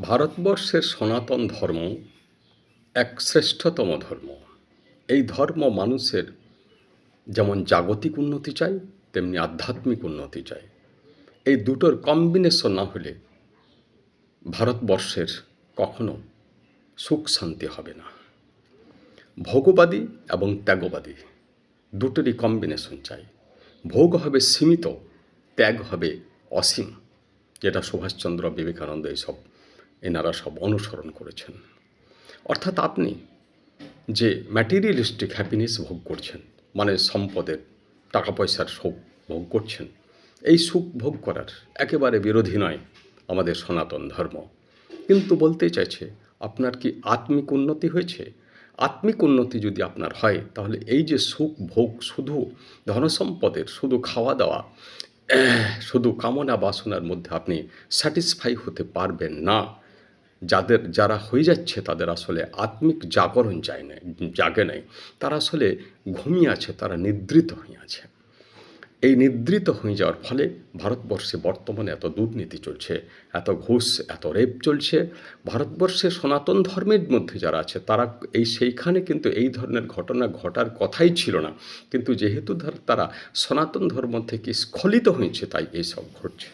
ভারতবর্ষের সনাতন ধর্ম এক শ্রেষ্ঠতম ধর্ম। এই ধর্ম মানুষের যেমন জাগতিক উন্নতি চায়, তেমনি আধ্যাত্মিক উন্নতি চায়। এই দুটোর কম্বিনেশন না হলে ভারতবর্ষের কখনো সুখ শান্তি হবে না। ভোগবাদী এবং ত্যাগবাদী দুটোরই কম্বিনেশন চাই। ভোগ হবে সীমিত, ত্যাগ হবে অসীম, যেটা সুভাষচন্দ্র বিবেকানন্দ এনারা সব অনুসরণ করেছেন। অর্থাৎ আপনি যে ম্যাটেরিয়ালিস্টিক হ্যাপিনেস ভোগ করছেন, মানে সম্পদের, টাকা পয়সার সুখ ভোগ করছেন, এই সুখ ভোগ করার একেবারে বিরোধী নয় আমাদের সনাতন ধর্ম। কিন্তু বলতে চাইছে, আপনার কি আত্মিক উন্নতি হয়েছে? আত্মিক উন্নতি যদি আপনার হয়, তাহলে এই যে সুখ ভোগ, শুধু ধনসম্পদের, শুধু খাওয়া দাওয়া, শুধু কামনা বাসনার মধ্যে আপনি স্যাটিসফাই হতে পারবেন না। যারা হয়ে যাচ্ছে তাদের আসলে আত্মিক জাগরণ জাগে নাই। তারা আসলে ঘুমিয়ে আছে, তারা নিদ্রিত হয়ে আছে। এই নিদ্রিত হয়ে যাওয়ার ফলে ভারতবর্ষে বর্তমানে এত দুর্নীতি চলছে, এত ঘুষ, এত রেপ চলছে। ভারতবর্ষে সনাতন ধর্মের মধ্যে যারা আছে তারা সেইখানে কিন্তু এই ধরনের ঘটনা ঘটার কথাই ছিল না, কিন্তু যেহেতু তারা সনাতন ধর্ম থেকে স্খলিত হয়েছে, তাই এইসব ঘটছে।